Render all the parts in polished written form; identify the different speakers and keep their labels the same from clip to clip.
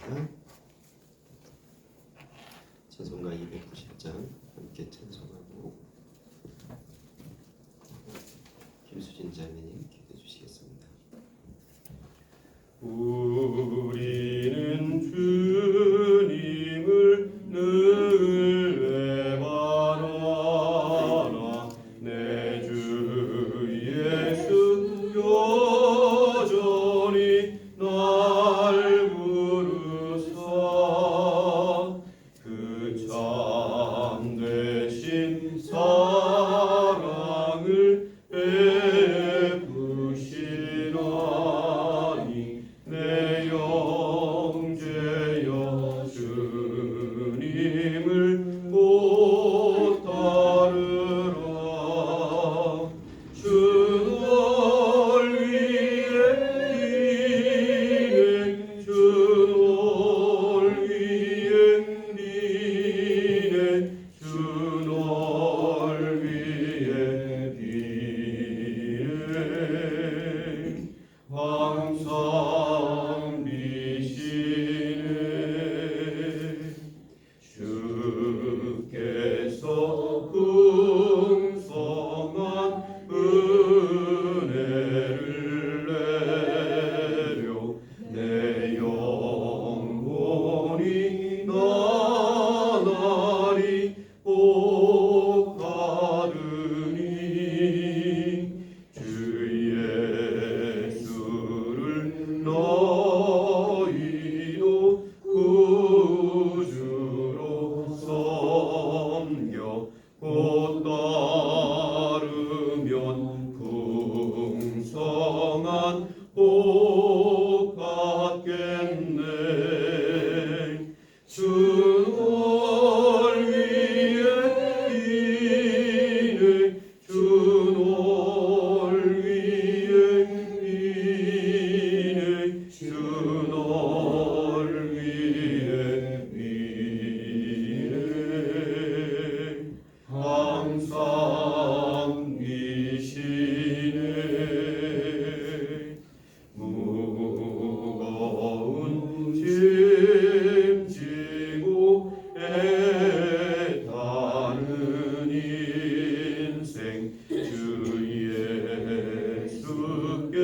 Speaker 1: 하겠습니다. 찬송가 290장 함께 찬송하고 김수진 자매님 기도해 주시겠습니다.
Speaker 2: 우리는 주님을 늘 외바라나 내 주 예수 여전히 날 부르사 그 참되신 사랑을 베푸시나니 내 영죄여 주님을 못 따르라. 주 널 위해 비네 주 널 위해 비네 주 널 위해 비네 항상 비시네 주께서 풍성한 은혜를 내려 내 영혼이 나날이 복하느니 주 예수를 너희도 구주로 섬겨 곧 따르면 풍성한 복 받겠네. 주 널 위해 비네 주 널 위해 비네 주 널 위해 비네 항상 비시네 무거운 짐 지고 애타는 인생 주 예수께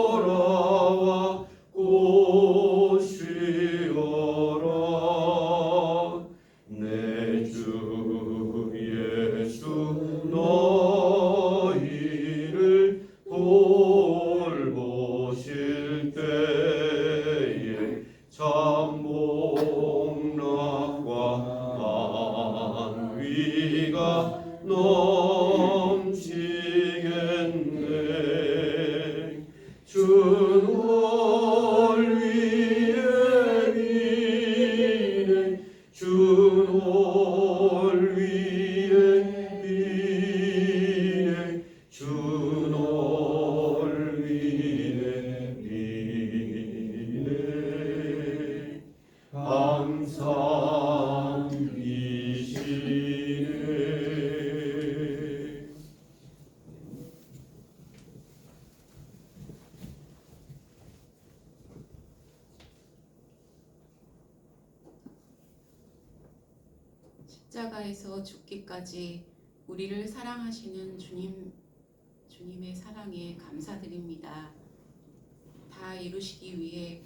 Speaker 2: 돌아와 곧 쉬어라. 내 주 예수 너희를 돌보실 때에 참 복락과 안위가 넘치겠네. 주 널 위해 비네 주 널 위해 비네 주 널 위해 비네 항상 비시네.
Speaker 3: 십자가에서 죽기까지 우리를 사랑하시는 주님의 사랑에 감사드립니다. 다 이루시기 위해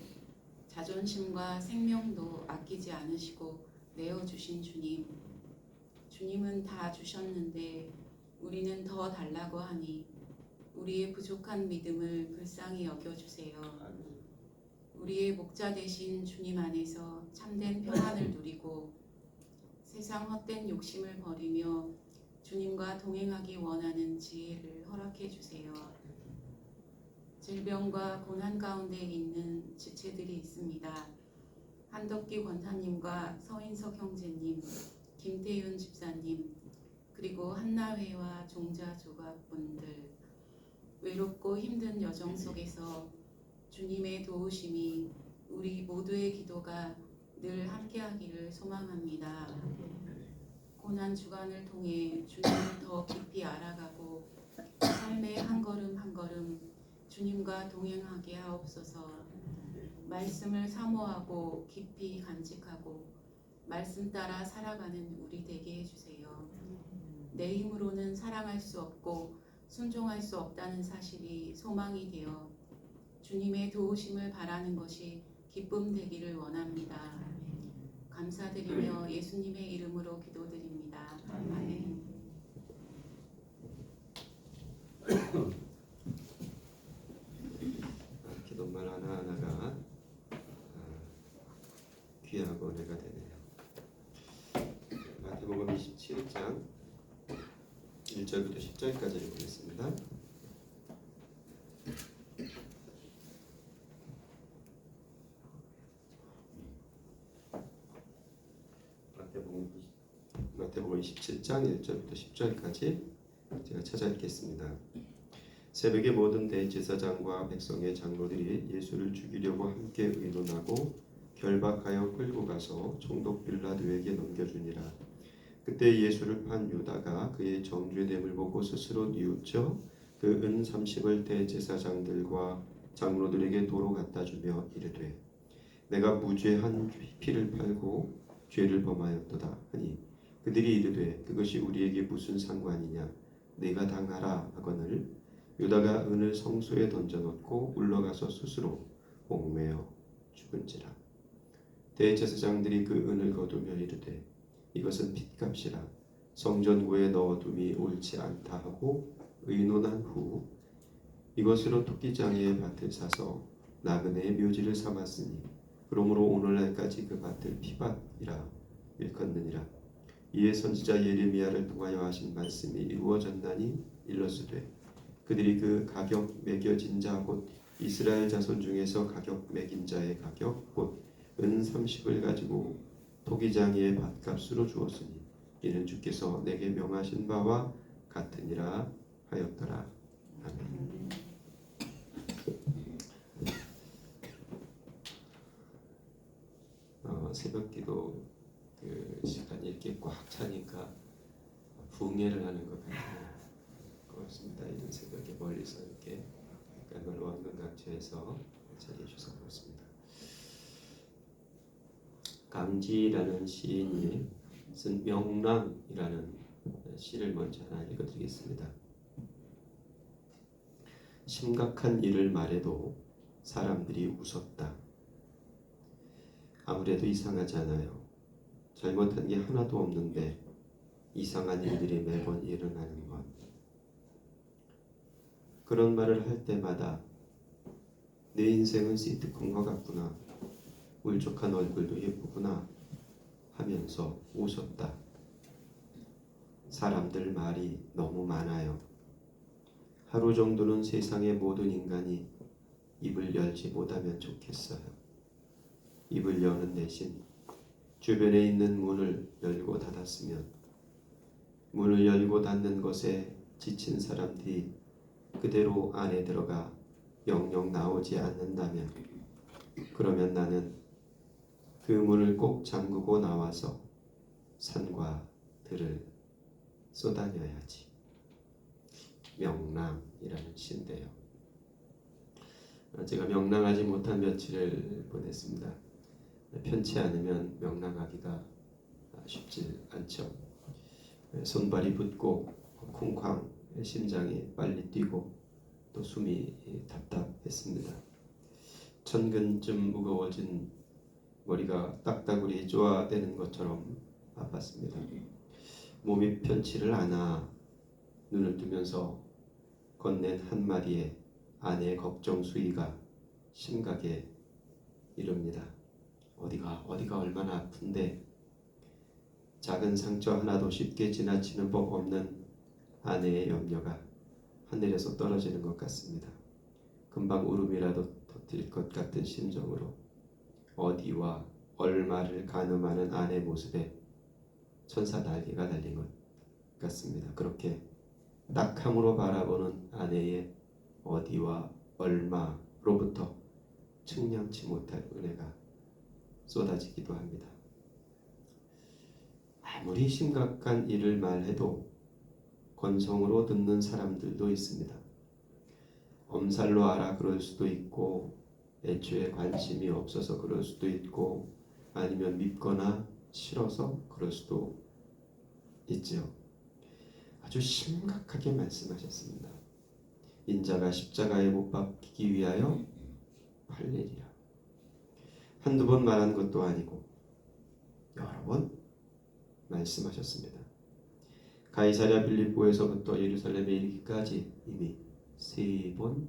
Speaker 3: 자존심과 생명도 아끼지 않으시고 내어주신 주님은 다 주셨는데 우리는 더 달라고 하니 우리의 부족한 믿음을 불쌍히 여겨주세요. 우리의 목자 되신 주님 안에서 참된 평안을 누리고 세상 헛된 욕심을 버리며 주님과 동행하기 원하는 지혜를 허락해 주세요. 질병과 고난 가운데 있는 지체들이 있습니다. 한덕기 권사님과 서인석 형제님, 김태윤 집사님, 그리고 한나회와 종자 조각분들, 외롭고 힘든 여정 속에서 주님의 도우심이 우리 모두의 기도가 늘 함께하기를 소망합니다. 고난 주간을 통해 주님을 더 깊이 알아가고 삶의 한 걸음 한 걸음 주님과 동행하게 하옵소서. 말씀을 사모하고 깊이 간직하고 말씀 따라 살아가는 우리 되게 해주세요. 내 힘으로는 사랑할 수 없고 순종할 수 없다는 사실이 소망이 되어 주님의 도우심을 바라는 것이 기쁨 되기를 원합니다. 감사드리며 예수님의 이름으로 기도드립니다. 아멘.
Speaker 1: 기도말 하나하나가 귀하고 은혜가 되네요. 마태복음 27장 1절부터 10절까지 읽겠습니다. 마태복음 27장 1절부터 10절까지 제가 찾아 읽겠습니다. 새벽에 모든 대제사장과 백성의 장로들이 예수를 죽이려고 함께 의논하고 결박하여 끌고 가서 총독 빌라도에게 넘겨주니라. 그때 예수를 판 유다가 그의 정죄됨을 보고 스스로 뉘우쳐 그 은 30을 대제사장들과 장로들에게 도로 갖다 주며 이르되 내가 무죄한 피를 팔고 죄를 범하였도다 하니 그들이 이르되 그것이 우리에게 무슨 상관이냐 네가 당하라 하거늘 유다가 은을 성소에 던져놓고 물러가서 스스로 목매어 죽은지라. 대제사장들이 그 은을 거두며 이르되 이것은 핏값이라 성전구에 넣어둠이 옳지 않다 하고 의논한 후 이것으로 토끼장의 밭을 사서 나그네의 묘지를 삼았으니 그러므로 오늘날까지 그 밭을 피밭이라 일컫느니라. 이에 선지자 예레미야를 통하여 하신 말씀이 이루어졌나니 일러스되 그들이 그 가격 매겨진 자 곧 이스라엘 자손 중에서 가격 매긴 자의 가격 곧 은 30을 가지고 토기장이의 밭값으로 주었으니 이는 주께서 내게 명하신 바와 같으니라 하였더라. 아멘. 새벽기도 그 시간이 이렇게 꽉 차니까 붕괴를 하는 것 같아요. 고맙습니다. 이런 새벽에 멀리서 이렇게 놀러 온 각처에서 자리해 주셔서 고맙습니다. 강지라는 시인이 쓴 명랑이라는 시를 먼저 하나 읽어드리겠습니다. 심각한 일을 말해도 사람들이 웃었다. 아무래도 이상하지 않아요. 잘못한 게 하나도 없는데 이상한 일들이 매번 일어나는 것. 그런 말을 할 때마다 내 인생은 시트콤 것 같구나. 울적한 얼굴도 예쁘구나 하면서 웃었다. 사람들 말이 너무 많아요. 하루 정도는 세상의 모든 인간이 입을 열지 못하면 좋겠어요. 입을 여는 대신 주변에 있는 문을 열고 닫았으면 문을 열고 닫는 것에 지친 사람들이 그대로 안에 들어가 영영 나오지 않는다면 그러면 나는 그 문을 꼭 잠그고 나와서 산과 들을 쏘다녀야지. 명랑이라는 시인데요. 제가 명랑하지 못한 며칠을 보냈습니다. 편치 않으면 명랑하기가 쉽지 않죠. 손발이 붓고 쿵쾅 심장이 빨리 뛰고 또 숨이 답답했습니다. 천근쯤 무거워진 머리가 딱따구리 쪼아대는 것처럼 아팠습니다. 몸이 편치를 않아 눈을 뜨면서 건넨 한마디에 아내의 걱정 수위가 심각에 이릅니다. 어디가 얼마나 아픈데. 작은 상처 하나도 쉽게 지나치는 법 없는 아내의 염려가 하늘에서 떨어지는 것 같습니다. 금방 울음이라도 터뜨릴 것 같은 심정으로 어디와 얼마를 가늠하는 아내 모습에 천사 날개가 달린 것 같습니다. 그렇게 딱함으로 바라보는 아내의 어디와 얼마로부터 측량치 못할 은혜가 쏟아지기도 합니다. 아무리 심각한 일을 말해도 건성으로 듣는 사람들도 있습니다. 엄살로 알아 그럴 수도 있고 애초에 관심이 없어서 그럴 수도 있고 아니면 밉거나 싫어서 그럴 수도 있지요. 아주 심각하게 말씀하셨습니다. 인자가 십자가에 못 박히기 위하여 팔리리라. 한두 번 말한 것도 아니고 여러 번 말씀하셨습니다. 가이사랴 빌립보에서부터 예루살렘에 이르기까지 이미 3번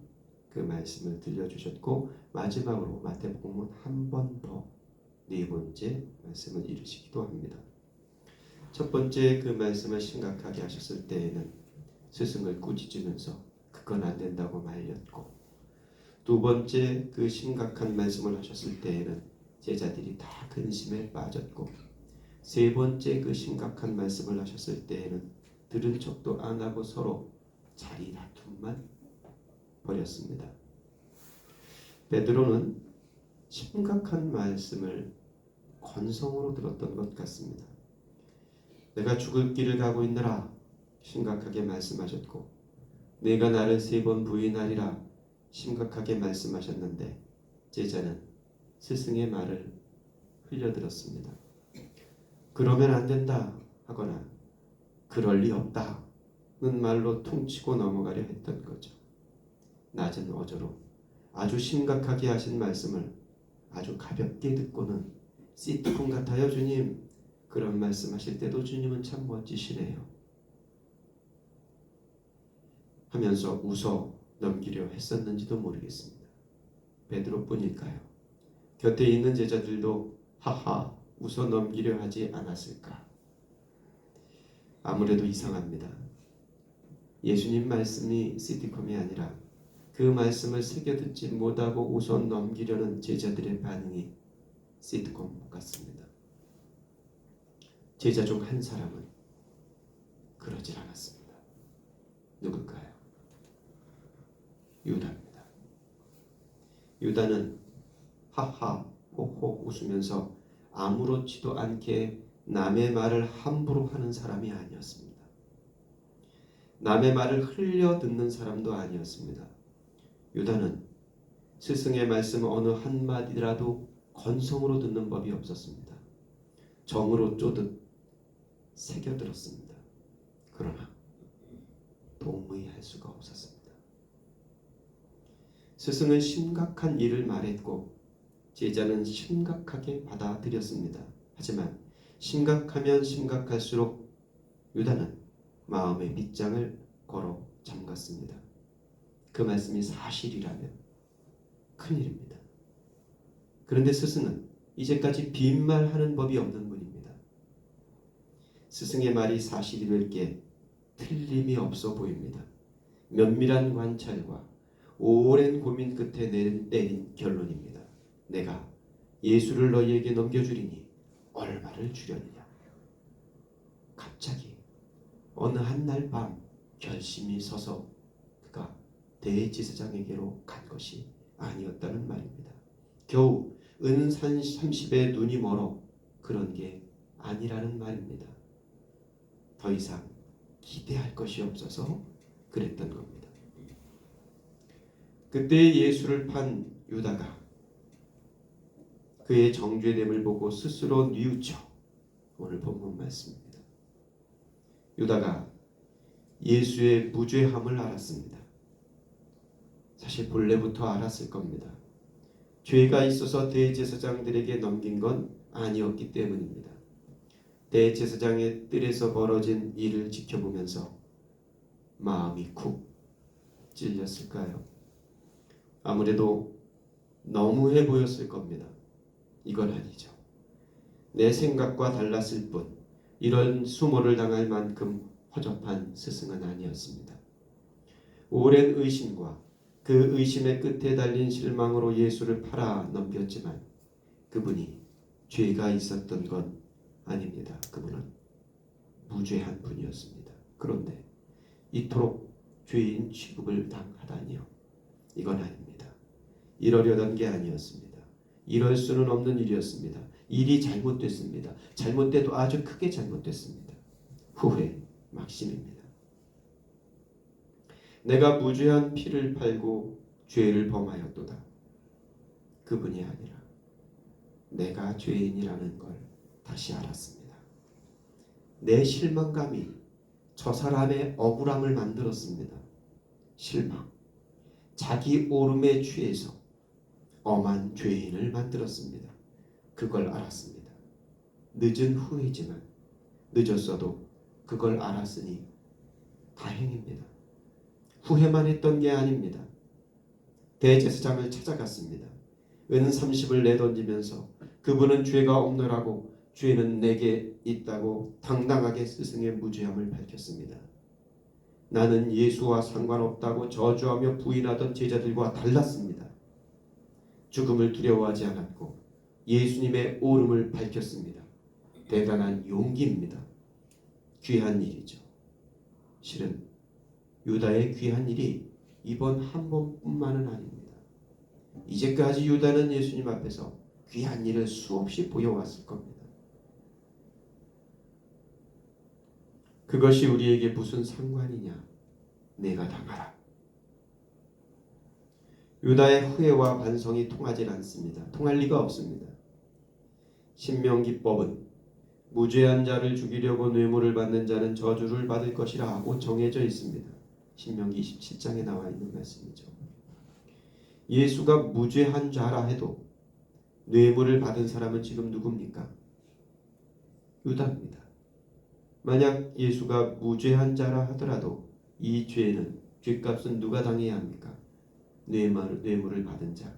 Speaker 1: 그 말씀을 들려주셨고 마지막으로 마태복음은 한 번 더 4번째 말씀을 이루시기도 합니다. 첫 번째 그 말씀을 심각하게 하셨을 때에는 스승을 꾸짖으면서 그건 안 된다고 말렸고, 두 번째 그 심각한 말씀을 하셨을 때에는 제자들이 다 근심에 빠졌고, 세 번째 그 심각한 말씀을 하셨을 때에는 들은 척도 안 하고 서로 자리 다툼만 벌였습니다. 베드로는 심각한 말씀을 건성으로 들었던 것 같습니다. 내가 죽을 길을 가고 있느라 심각하게 말씀하셨고, 내가 나를 3번 부인하리라 심각하게 말씀하셨는데 제자는 스승의 말을 흘려들었습니다. 그러면 안 된다 하거나 그럴 리 없다는 말로 퉁치고 넘어가려 했던 거죠. 낮은 어조로 아주 심각하게 하신 말씀을 아주 가볍게 듣고는 시트콤 같아요 주님, 그런 말씀하실 때도 주님은 참 멋지시네요 하면서 웃어 넘기려 했었는지도 모르겠습니다. 베드로뿐일까요? 곁에 있는 제자들도 하하 웃어 넘기려 하지 않았을까? 아무래도 이상합니다. 예수님 말씀이 시티콤이 아니라 그 말씀을 새겨 듣지 못하고 웃어 넘기려는 제자들의 반응이 시트콤 같습니다. 제자 중 한 사람은 그러질 않았습니다. 누굴까요? 유다입니다. 유다는 하하 호호 웃으면서 아무렇지도 않게 남의 말을 함부로 하는 사람이 아니었습니다. 남의 말을 흘려 듣는 사람도 아니었습니다. 유다는 스승의 말씀 어느 한마디라도 건성으로 듣는 법이 없었습니다. 정으로 쪼듯 새겨들었습니다. 그러나 도무히 할 수가 없었습니다. 스승은 심각한 일을 말했고 제자는 심각하게 받아들였습니다. 하지만 심각하면 심각할수록 유다는 마음의 밑장을 걸어 잠갔습니다. 그 말씀이 사실이라면 큰일입니다. 그런데 스승은 이제까지 빈말하는 법이 없는 분입니다. 스승의 말이 사실이 될 게 틀림이 없어 보입니다. 면밀한 관찰과 오랜 고민 끝에 내린 결론입니다. 내가 예수를 너희에게 넘겨주리니 얼마를 주려느냐. 갑자기 어느 한날 밤 결심이 서서 그가 대제사장에게로 간 것이 아니었다는 말입니다. 겨우 은산 30에 눈이 멀어 그런 게 아니라는 말입니다. 더 이상 기대할 것이 없어서 그랬던 겁니다. 그때 예수를 판 유다가 그의 정죄됨을 보고 스스로 뉘우쳐 오늘 본문 말씀입니다. 유다가 예수의 무죄함을 알았습니다. 사실 본래부터 알았을 겁니다. 죄가 있어서 대제사장들에게 넘긴 건 아니었기 때문입니다. 대제사장의 뜰에서 벌어진 일을 지켜보면서 마음이 쿡 찔렸을까요? 아무래도 너무해 보였을 겁니다. 이건 아니죠. 내 생각과 달랐을 뿐 이런 수모를 당할 만큼 허접한 스승은 아니었습니다. 오랜 의심과 그 의심의 끝에 달린 실망으로 예수를 팔아 넘겼지만 그분이 죄가 있었던 건 아닙니다. 그분은 무죄한 분이었습니다. 그런데 이토록 죄인 취급을 당하다니요. 이건 아닙니다. 이러려던 게 아니었습니다. 이럴 수는 없는 일이었습니다. 일이 잘못됐습니다. 잘못돼도 아주 크게 잘못됐습니다. 후회 막심입니다. 내가 무죄한 피를 팔고 죄를 범하였도다. 그분이 아니라 내가 죄인이라는 걸 다시 알았습니다. 내 실망감이 저 사람의 억울함을 만들었습니다. 실망, 자기 오름에 취해서 엄한 죄인을 만들었습니다. 그걸 알았습니다. 늦은 후이지만 늦었어도 그걸 알았으니 다행입니다. 후회만 했던 게 아닙니다. 대제사장을 찾아갔습니다. 은 30을 내던지면서 그분은 죄가 없노라고 죄는 내게 있다고 당당하게 스승의 무죄함을 밝혔습니다. 나는 예수와 상관없다고 저주하며 부인하던 제자들과 달랐습니다. 죽음을 두려워하지 않았고 예수님의 오름을 밝혔습니다. 대단한 용기입니다. 귀한 일이죠. 실은 유다의 귀한 일이 이번 한 번뿐만은 아닙니다. 이제까지 유다는 예수님 앞에서 귀한 일을 수없이 보여왔을 겁니다. 그것이 우리에게 무슨 상관이냐? 내가 당하라. 유다의 후회와 반성이 통하지 않습니다. 통할 리가 없습니다. 신명기법은 무죄한 자를 죽이려고 뇌물을 받는 자는 저주를 받을 것이라 하고 정해져 있습니다. 신명기 27장에 나와 있는 말씀이죠. 예수가 무죄한 자라 해도 뇌물을 받은 사람은 지금 누굽니까? 유다입니다. 만약 예수가 무죄한 자라 하더라도 이 죄는 죄값은 누가 당해야 합니까? 뇌물을 받은 자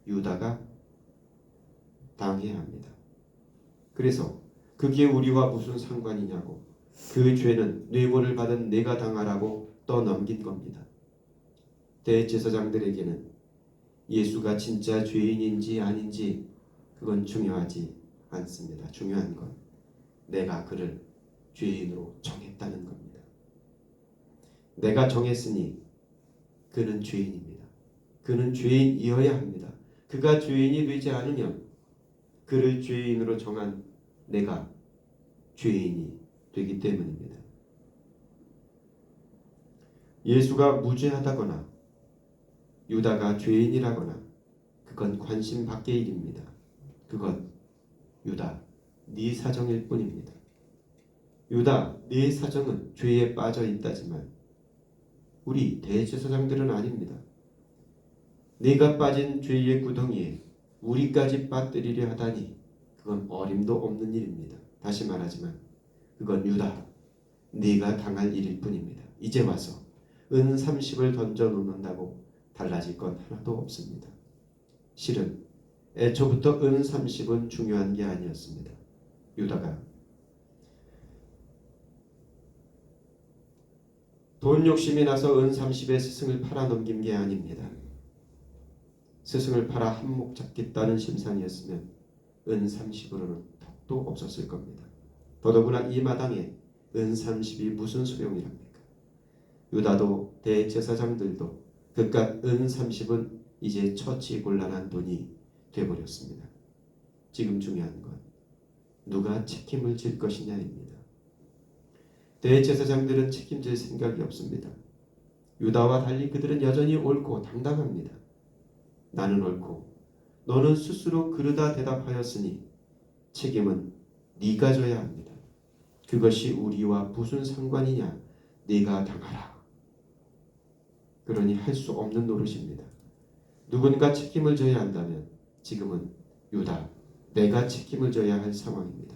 Speaker 1: 유다가 당해야 합니다. 그래서 그게 우리와 무슨 상관이냐고, 그 죄는 뇌물을 받은 내가 당하라고 떠넘긴 겁니다. 대제사장들에게는 예수가 진짜 죄인인지 아닌지 그건 중요하지 않습니다. 중요한 건 내가 그를 죄인으로 정했다는 겁니다. 내가 정했으니 그는 죄인입니다. 그는 죄인이어야 합니다. 그가 죄인이 되지 않으면 그를 죄인으로 정한 내가 죄인이 되기 때문입니다. 예수가 무죄하다거나 유다가 죄인이라거나 그건 관심 밖의 일입니다. 그건 유다, 네 사정일 뿐입니다. 유다, 네 사정은 죄에 빠져 있다지만 우리 대제사장들은 아닙니다. 네가 빠진 죄의 구덩이에 우리까지 빠뜨리려 하다니 그건 어림도 없는 일입니다. 다시 말하지만 그건 유다, 네가 당할 일일 뿐입니다. 이제 와서 은 30을 던져 놓는다고 달라질 건 하나도 없습니다. 실은 애초부터 은 30은 중요한 게 아니었습니다. 유다가 돈 욕심이 나서 은 30의 스승을 팔아 넘긴 게 아닙니다. 스승을 팔아 한몫 잡겠다는 심산이었으면 은 30으로는 턱도 없었을 겁니다. 더더구나 이 마당에 은 30이 무슨 소용이랍니까? 유다도 대제사장들도 그깟 은 30은 이제 처치 곤란한 돈이 되어버렸습니다. 지금 중요한 건 누가 책임을 질 것이냐입니다. 대제사장들은 책임질 생각이 없습니다. 유다와 달리 그들은 여전히 옳고 당당합니다. 나는 옳고 너는 스스로 그르다 대답하였으니 책임은 네가 져야 합니다. 그것이 우리와 무슨 상관이냐? 네가 당하라. 그러니 할 수 없는 노릇입니다. 누군가 책임을 져야 한다면 지금은 유다, 내가 책임을 져야 할 상황입니다.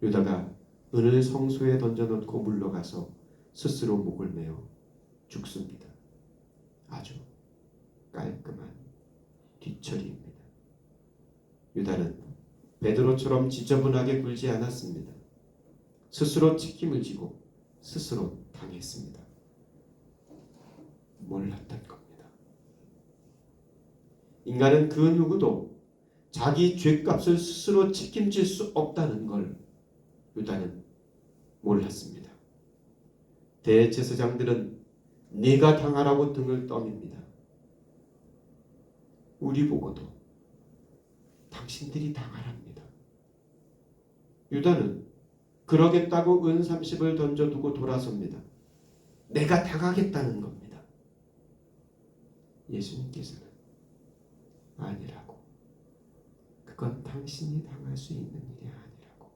Speaker 1: 유다가 은을 성소에 던져놓고 물러가서 스스로 목을 메어 죽습니다. 아주 깔끔한 뒤처리입니다. 유다는 베드로처럼 지저분하게 굴지 않았습니다. 스스로 책임을 지고 스스로 당했습니다. 몰랐던 겁니다. 인간은 그 누구도 자기 죄값을 스스로 책임질 수 없다는 걸 유다는 몰랐습니다. 대제사장들은 네가 당하라고 등을 떠밉니다. 우리 보고도 당신들이 당하랍니다. 유다는 그러겠다고 은 30을 던져두고 돌아섭니다. 내가 당하겠다는 겁니다. 예수님께서는 아니라고 그건 당신이 당할 수 있는 일이 아니라고.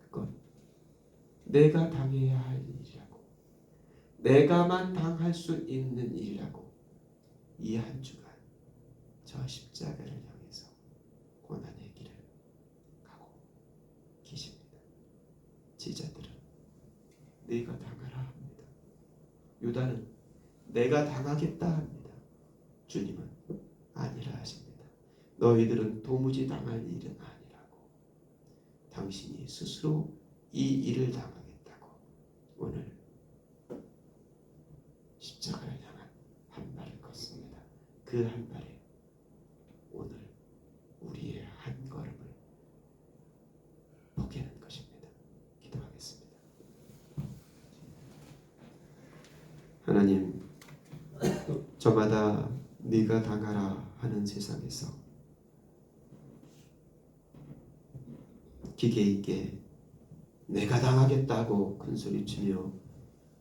Speaker 1: 그건 내가 당해야 할 일이라고. 내가만 당할 수 있는 일이라고. 이 한 주간 저 십자가를 향해서 고난의 길을 가고 계십니다. 지자들은 네가 당하라 합니다. 유다는 내가 당하겠다 합니다. 주님은 아니라 하십니다. 너희들은 도무지 당할 일은 아니라고. 당신이 스스로 이 일을 당하겠다고 오늘 십자가를 향한 한 발을 걷습니다. 그 한 발에 오늘 우리의 한 걸음을 포기하는 것입니다. 기도하겠습니다. 하나님, 저마다 네가 당하라 하는 세상에서 기계 있게 내가 당하겠다고 큰소리치며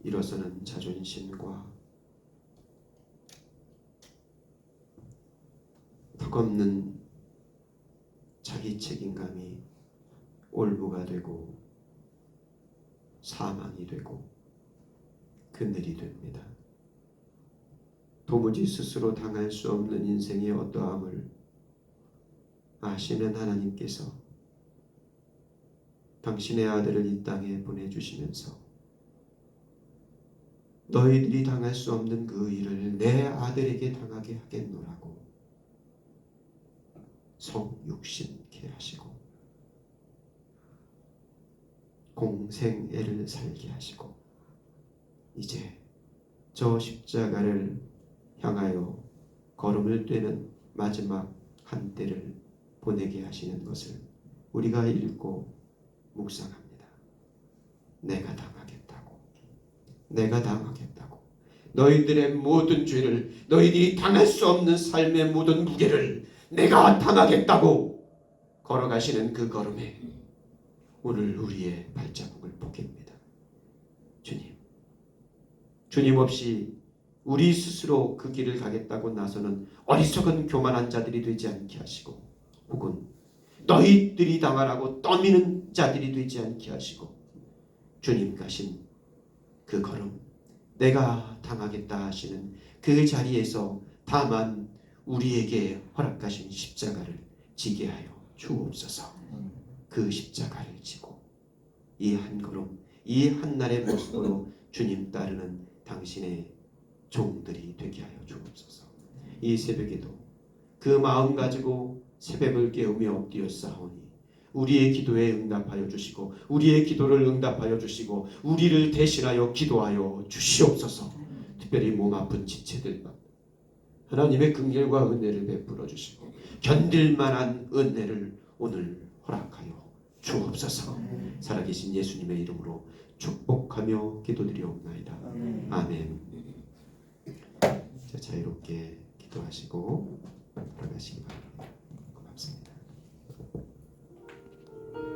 Speaker 1: 일어서는 자존심과 턱없는 자기 책임감이 올무가 되고 사망이 되고 그늘이 됩니다. 도무지 스스로 당할 수 없는 인생의 어떠함을 아시는 하나님께서 당신의 아들을 이 땅에 보내주시면서 너희들이 당할 수 없는 그 일을 내 아들에게 당하게 하겠노라고 성육신케 하시고 공생애를 살게 하시고 이제 저 십자가를 향하여 걸음을 떼는 마지막 한때를 보내게 하시는 것을 우리가 읽고 묵상합니다. 내가 당하겠다고. 내가 당하겠다고. 너희들의 모든 죄를, 너희들이 당할 수 없는 삶의 모든 무게를 내가 당하겠다고 걸어가시는 그 걸음에 오늘 우리의 발자국을 보깁니다. 주님 없이 우리 스스로 그 길을 가겠다고 나서는 어리석은 교만한 자들이 되지 않게 하시고 혹은 너희들이 당하라고 떠미는 자들이 되지 않게 하시고 주님 가신 그 걸음, 내가 당하겠다 하시는 그 자리에서 다만 우리에게 허락하신 십자가를 지게 하여 주옵소서. 그 십자가를 지고 이 한 걸음, 이 한날의 모습으로 주님 따르는 당신의 종들이 되게 하여 주옵소서. 이 새벽에도 그 마음 가지고 새벽을 깨우며 엎드렸사오니 우리의 기도에 응답하여 주시고 우리의 기도를 응답하여 주시고 우리를 대신하여 기도하여 주시옵소서. 특별히 몸 아픈 지체들만 하나님의 긍휼과 은혜를 베풀어 주시고 견딜 만한 은혜를 오늘 허락하여 주옵소서. 살아계신 예수님의 이름으로 축복하며 기도드리옵나이다. 아멘. 자, 자유롭게 기도하시고 돌아가시기 바랍니다.